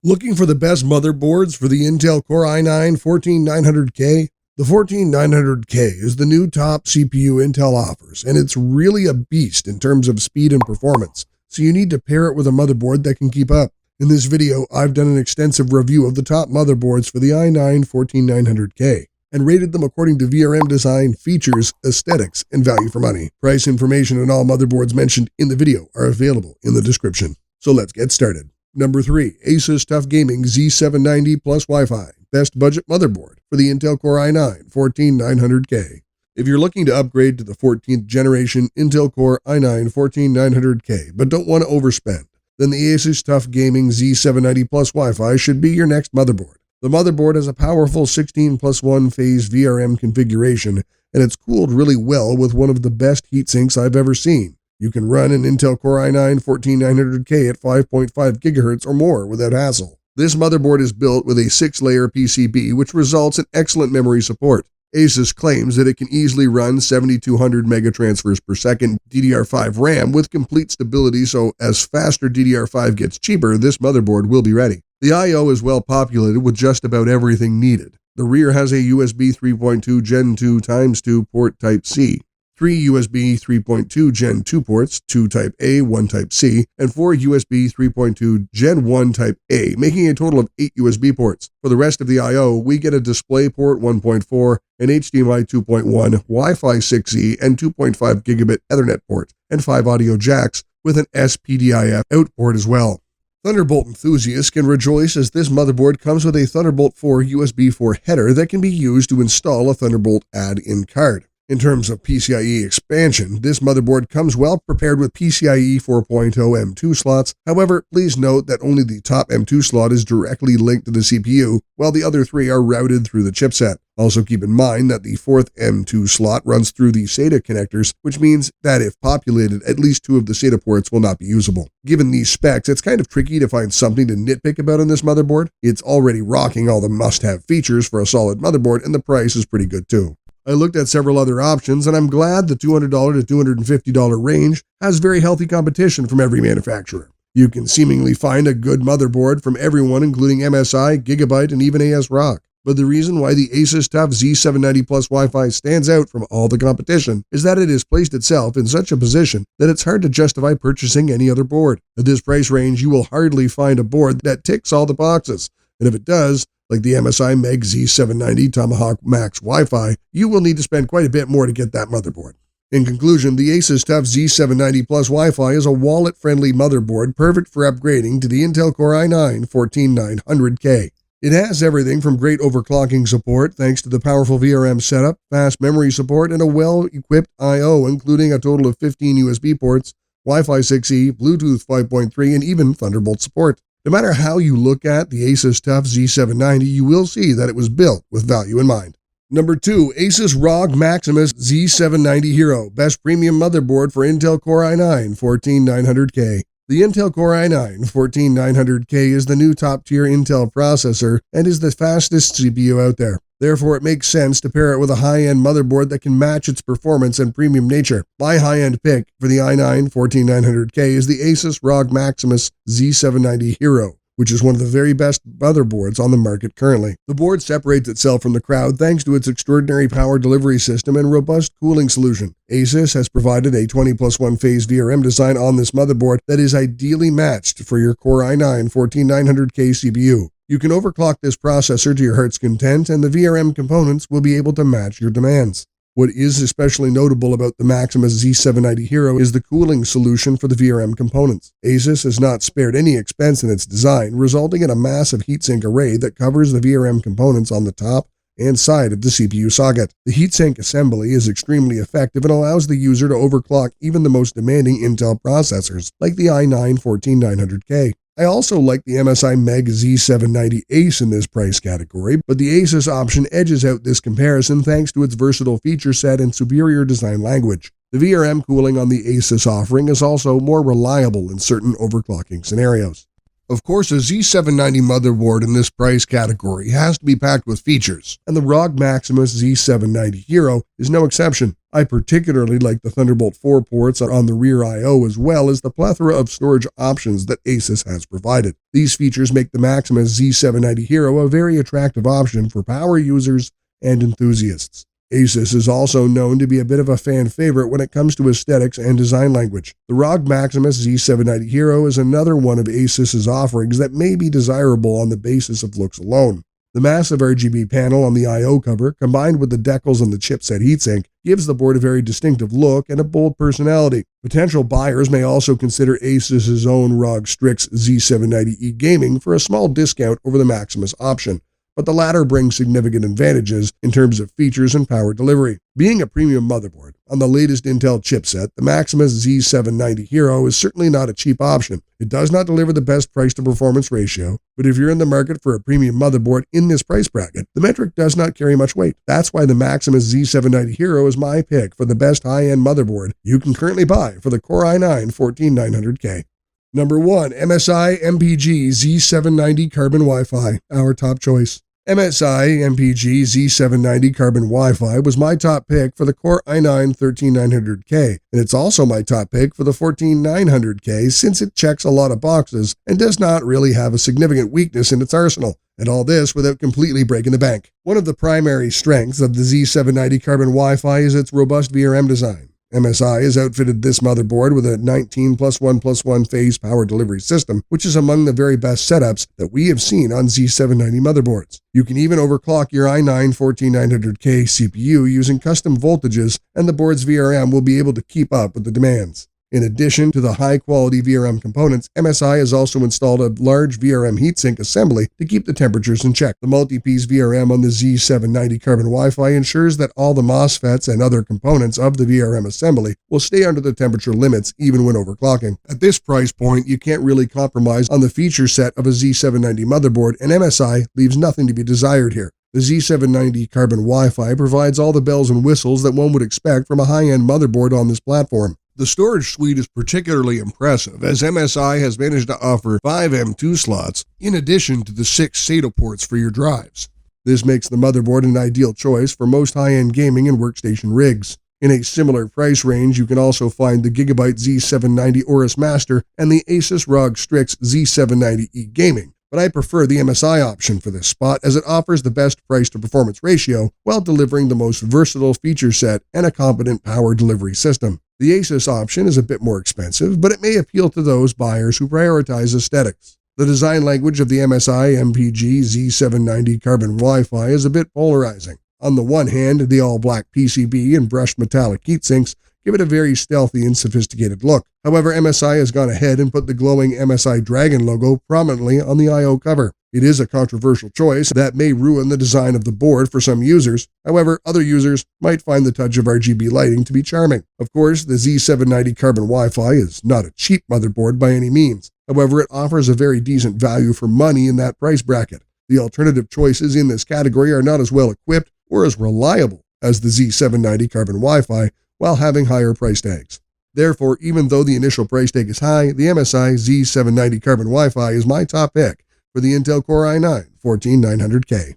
Looking for the best motherboards for the Intel Core i9-14900K? The 14900K is the new top CPU Intel offers, and it's really a beast in terms of speed and performance, so you need to pair it with a motherboard that can keep up. In this video, I've done an extensive review of the top motherboards for the i9-14900K and rated them according to VRM Design, features, aesthetics, and value for money. Price information on all motherboards mentioned in the video are available in the description. So let's get started. Number 3, Asus TUF Gaming Z790 Plus Wi-Fi, best budget motherboard for the Intel Core i9-14900K. If you're looking to upgrade to the 14th generation Intel Core i9-14900K but don't want to overspend, then the Asus TUF Gaming Z790 Plus Wi-Fi should be your next motherboard. The motherboard has a powerful 16+1 phase VRM configuration, and it's cooled really well with one of the best heatsinks I've ever seen. You can run an Intel Core i9-14900K at 5.5 GHz or more without hassle. This motherboard is built with a 6-layer PCB, which results in excellent memory support. Asus claims that it can easily run 7200 megatransfers per second DDR5 RAM with complete stability, so as faster DDR5 gets cheaper, this motherboard will be ready. The I/O is well populated with just about everything needed. The rear has a USB 3.2 Gen 2 x 2 port Type-C, 3 USB 3.2 Gen 2 ports, 2 Type-A, 1 Type-C, and 4 USB 3.2 Gen 1 Type-A, making a total of 8 USB ports. For the rest of the I/O, we get a DisplayPort 1.4, an HDMI 2.1, Wi-Fi 6E, and 2.5 gigabit Ethernet port, and 5 audio jacks with an SPDIF out port as well. Thunderbolt enthusiasts can rejoice as this motherboard comes with a Thunderbolt 4 USB 4 header that can be used to install a Thunderbolt add-in card. In terms of PCIe expansion, this motherboard comes well prepared with PCIe 4.0 M2 slots. However, please note that only the top M2 slot is directly linked to the CPU, while the other 3 are routed through the chipset. Also keep in mind that the 4th M2 slot runs through the SATA connectors, which means that if populated, at least 2 of the SATA ports will not be usable. Given these specs, it's kind of tricky to find something to nitpick about on this motherboard. It's already rocking all the must-have features for a solid motherboard, and the price is pretty good too. I looked at several other options, and I'm glad the $200 to $250 range has very healthy competition from every manufacturer. You can seemingly find a good motherboard from everyone, including MSI, Gigabyte, and even ASRock. But the reason why the Asus TUF Z790 Plus Wi-Fi stands out from all the competition is that it has placed itself in such a position that it's hard to justify purchasing any other board. At this price range, you will hardly find a board that ticks all the boxes, and if it does, like the MSI NEWEGG Z790 Tomahawk Max Wi-Fi, you will need to spend quite a bit more to get that motherboard. In conclusion, the Asus TUF Z790 Plus Wi-Fi is a wallet-friendly motherboard perfect for upgrading to the Intel Core i9-14900K. It has everything from great overclocking support thanks to the powerful VRM setup, fast memory support, and a well-equipped I/O, including a total of 15 USB ports, Wi-Fi 6E, Bluetooth 5.3, and even Thunderbolt support. No matter how you look at the Asus TUF Z790, you will see that it was built with value in mind. Number 2, Asus ROG Maximus Z790 Hero, best premium motherboard for Intel Core i9-14900K. The Intel Core i9-14900K is the new top-tier Intel processor and is the fastest CPU out there. Therefore, it makes sense to pair it with a high-end motherboard that can match its performance and premium nature. My high-end pick for the i9-14900K is the Asus ROG Maximus Z790 Hero, which is one of the very best motherboards on the market currently. The board separates itself from the crowd thanks to its extraordinary power delivery system and robust cooling solution. Asus has provided a 20+1 phase VRM design on this motherboard that is ideally matched for your Core i9-14900K CPU. You can overclock this processor to your heart's content, and the VRM components will be able to match your demands. What is especially notable about the Maximus Z790 Hero is the cooling solution for the VRM components. Asus has not spared any expense in its design, resulting in a massive heatsink array that covers the VRM components on the top and side of the CPU socket. The heatsink assembly is extremely effective and allows the user to overclock even the most demanding Intel processors, like the i9-14900K. I also like the MSI NEWEGG Z790 Ace in this price category, but the Asus option edges out this comparison thanks to its versatile feature set and superior design language. The VRM cooling on the Asus offering is also more reliable in certain overclocking scenarios. Of course, a Z790 motherboard in this price category has to be packed with features, and the ROG Maximus Z790 Hero is no exception. I particularly like the Thunderbolt 4 ports on the rear I/O, as well as the plethora of storage options that Asus has provided. These features make the Maximus Z790 Hero a very attractive option for power users and enthusiasts. Asus is also known to be a bit of a fan favorite when it comes to aesthetics and design language. The ROG Maximus Z790 Hero is another one of Asus's offerings that may be desirable on the basis of looks alone. The massive RGB panel on the I/O cover, combined with the decals on the chipset heatsink, gives the board a very distinctive look and a bold personality. Potential buyers may also consider Asus's own ROG Strix Z790E Gaming for a small discount over the Maximus option, but the latter brings significant advantages in terms of features and power delivery. Being a premium motherboard on the latest Intel chipset, the Maximus Z790 Hero is certainly not a cheap option. It does not deliver the best price-to-performance ratio, but if you're in the market for a premium motherboard in this price bracket, the metric does not carry much weight. That's why the Maximus Z790 Hero is my pick for the best high-end motherboard you can currently buy for the Core i9-14900K. Number 1. MSI MPG Z790 Carbon Wi-Fi, our top choice. MSI MPG Z790 Carbon Wi-Fi was my top pick for the Core i9-13900K, and it's also my top pick for the 14900K since it checks a lot of boxes and does not really have a significant weakness in its arsenal, and all this without completely breaking the bank. One of the primary strengths of the Z790 Carbon Wi-Fi is its robust VRM design. MSI has outfitted this motherboard with a 19+1+1 phase power delivery system, which is among the very best setups that we have seen on Z790 motherboards. You can even overclock your i9-14900K CPU using custom voltages, and the board's VRM will be able to keep up with the demands. In addition to the high-quality VRM components, MSI has also installed a large VRM heatsink assembly to keep the temperatures in check. The multi-piece VRM on the Z790 Carbon Wi-Fi ensures that all the MOSFETs and other components of the VRM assembly will stay under the temperature limits even when overclocking. At this price point, you can't really compromise on the feature set of a Z790 motherboard, and MSI leaves nothing to be desired here. The Z790 Carbon Wi-Fi provides all the bells and whistles that one would expect from a high-end motherboard on this platform. The storage suite is particularly impressive, as MSI has managed to offer 5 M2 slots in addition to the 6 SATA ports for your drives. This makes the motherboard an ideal choice for most high-end gaming and workstation rigs. In a similar price range, you can also find the Gigabyte Z790 Aorus Master and the Asus ROG Strix Z790E Gaming, but I prefer the MSI option for this spot as it offers the best price-to-performance ratio while delivering the most versatile feature set and a competent power delivery system. The Asus option is a bit more expensive, but it may appeal to those buyers who prioritize aesthetics. The design language of the MSI MPG Z790 Carbon Wi-Fi is a bit polarizing. On the one hand, the all-black PCB and brushed metallic heatsinks give it a very stealthy and sophisticated look. However, MSI has gone ahead and put the glowing MSI Dragon logo prominently on the I/O cover. It is a controversial choice that may ruin the design of the board for some users. However, other users might find the touch of RGB lighting to be charming. Of course, the Z790 Carbon Wi-Fi is not a cheap motherboard by any means. However, it offers a very decent value for money in that price bracket. The alternative choices in this category are not as well equipped or as reliable as the Z790 Carbon Wi-Fi while having higher price tags. Therefore, even though the initial price tag is high, the MSI Z790 Carbon Wi-Fi is my top pick for the Intel Core i9-14900K.